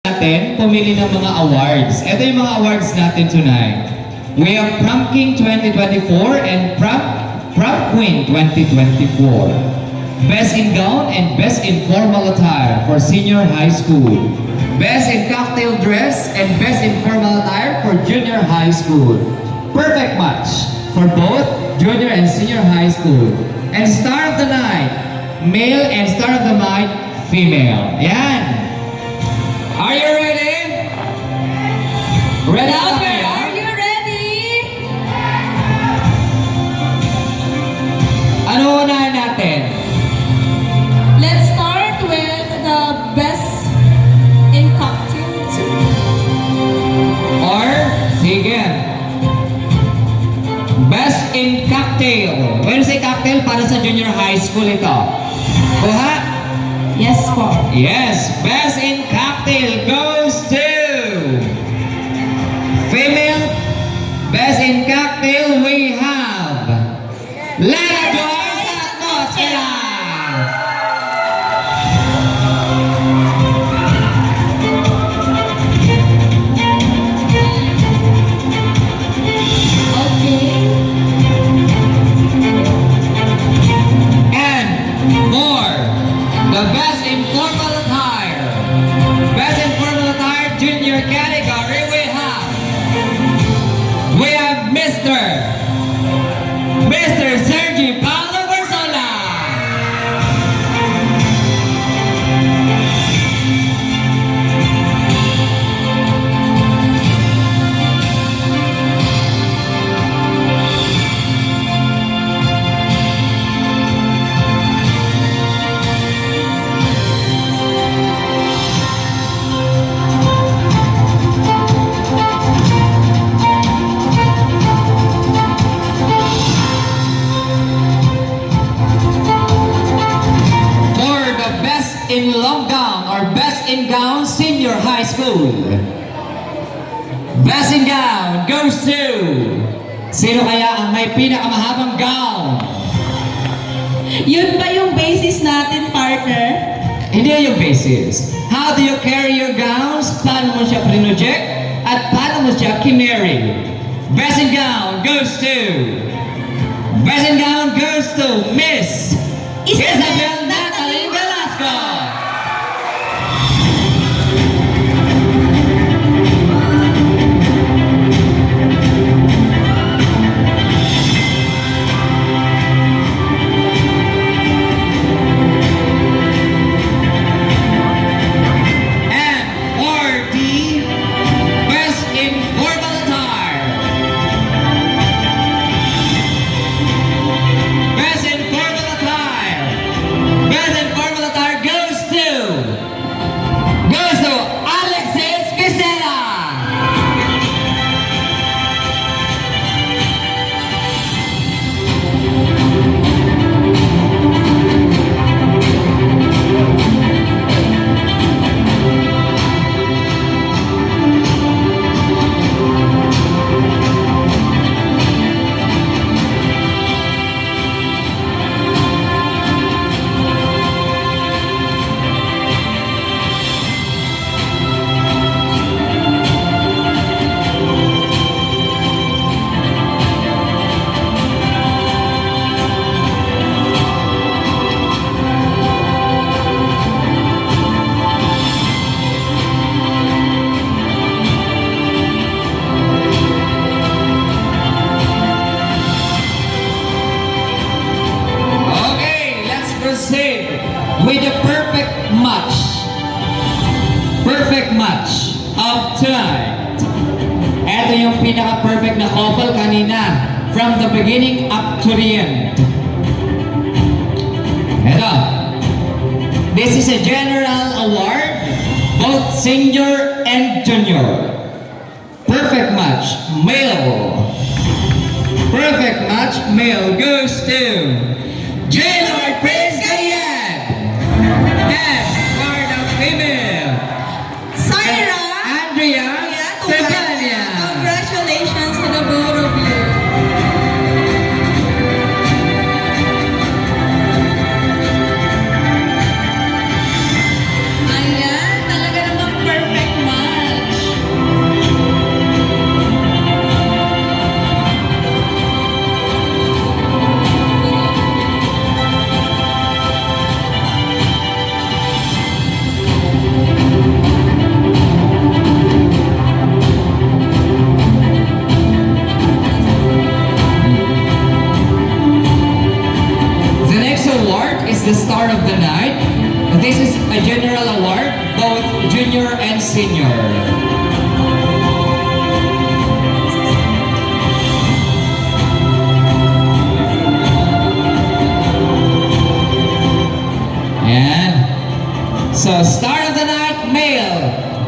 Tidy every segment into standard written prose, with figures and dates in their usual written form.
natin pumili ng mga awards. Ito yung mga awards natin tonight. We have Prom King 2024 and Prom Queen 2024. Best in Gown and Best in Formal Attire for Senior High School. Best in Cocktail Dress and Best in Formal Attire for Junior High School. Perfect match for both Junior and Senior High School. And Star of the Night, male, and Star of the Night, female. Yan. Are you ready? Ready? Louder, are you ready? Ano unahin natin? Let's start with the best in cocktails. Or, sige. Best in Cocktail. When you say cocktail, para sa junior high school ito. Kuha? Yes po. Yes, Best in Cocktail goes to female. Best in Cocktail we have Lara Joyce Atmosfera. Okay. And more, the Best in Formal Attire. Best in Formal Attire junior category we have Mr. Sergi Paulo Barsola. For the Best in Long Gown or Best in Gown Senior High School. Best in Gown goes to... Sino kaya ang may pinakamahabang gown? Yun ba yung basis natin, partner? Hindi yung basis. How do you carry your gowns? Paano mo siya project? At paano mo siya kinary? Best in Gown goes to... Best in Gown goes to Miss Isabel Natalie Velasco. And for the Best in Formal Attire. Best in Formal Attire. Best in Formal Attire goes to Alexis Quisera. Okay, let's proceed with the perfect match. Perfect match of tonight. Ito yung pinaka-perfect na couple kanina from the beginning up to the end. Ito. This is a general award, both senior and junior. Perfect match, male. Perfect match, male goes to J-Lord Prince Gayet. And for the female, Syra! Andrea Tebania. Congratulations to the both of you. Ayan, talaga namang perfect junior, and senior. Ayan. So, star of the night, male.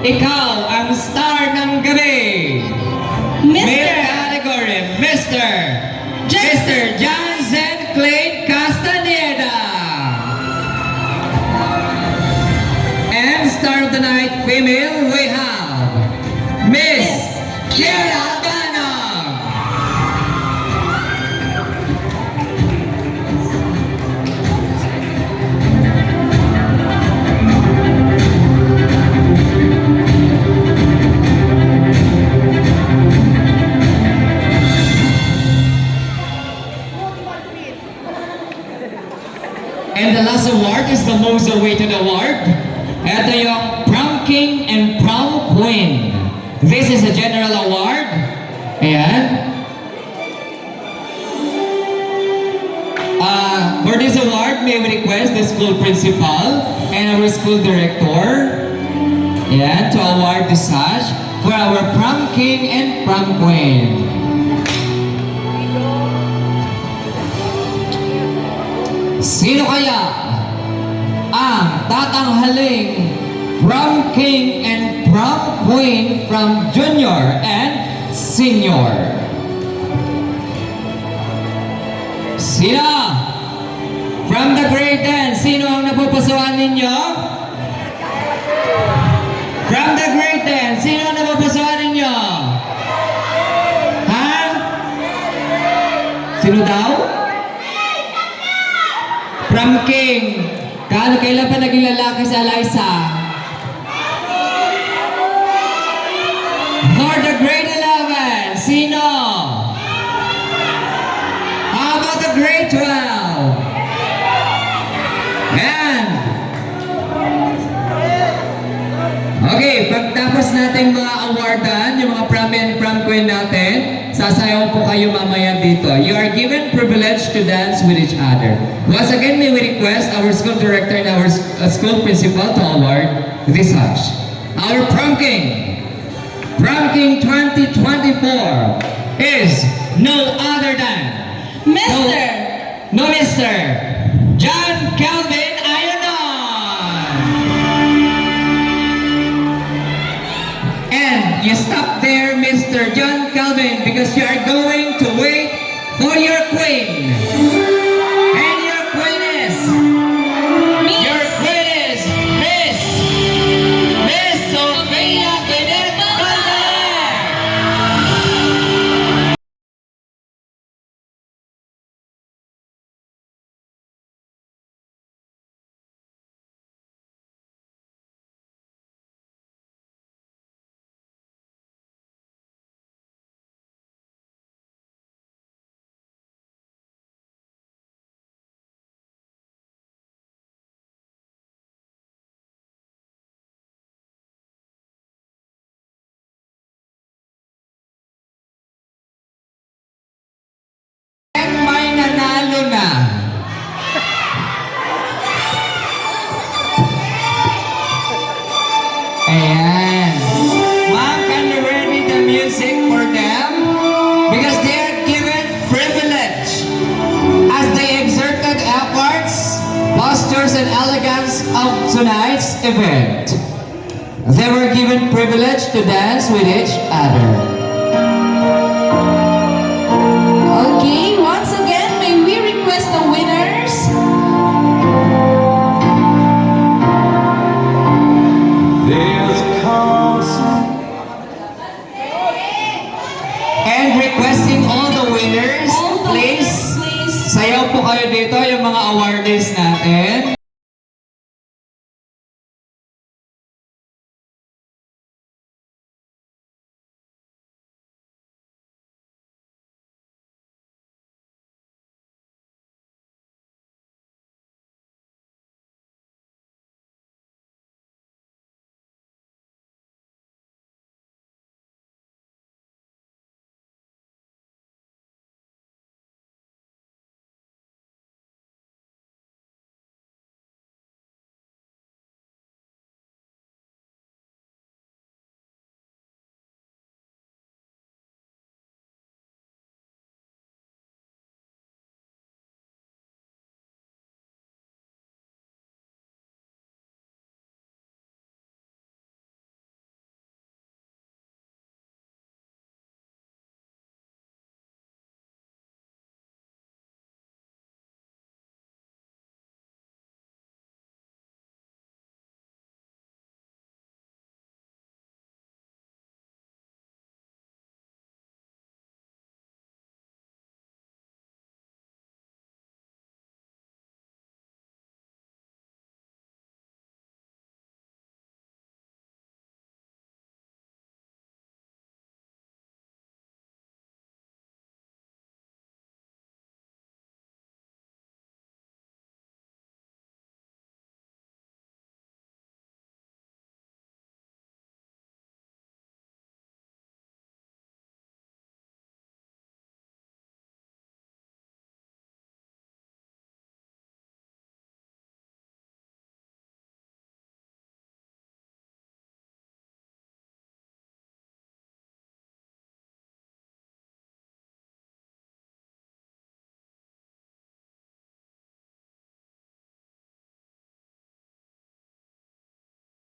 Ikaw ang star ng gabi. Male Mr. category, Mr. John Zen Clay Castaneda. And star of the night, female, we have Miss Kiera Ganog. And the last award is the most awaited award. Ito yung Prom King and Prom Queen. This is a general award. Ayan. For this award, may we request the school principal and our school director, ayan, to award the sash for our Prom King and Prom Queen. Sino kaya ang tatanghaling Prom King and Prom Queen from junior and senior? Sino? From the grade 10, sino ang napupusuan ninyo? From the grade 10, sino ang napupusuan ninyo? Ha? Sino daw? Prom King. Kailan pa naging lalaki si Eliza? For the grade 11, sino? How about the grade 12? Ayan. Okay, pagtapos natin mga awardan, yung mga prom and prom queen natin, sasayaw po kayo mamaya dito. You are given privilege to dance with each other. Once again, may we request our school director and our school principal to award this sash. Our Prom King 2024 is no other than Mr. John Calvin Ayonon. And you stop there, Mr. John Calvin, because you are going to wait for your queen. And your queen is Miss Sofia Kenneth Calder. And may nanalo na. Ayan. Ma'am, can you ready the music for them? Because they are given privilege as they exerted efforts, postures, and elegance of tonight's event. They were given privilege to dance with each other. Okay, once again, may we request the winners? There's a constant And requesting all the winners, All the please, winners, please. sayaw po kayo dito yung mga awardees natin.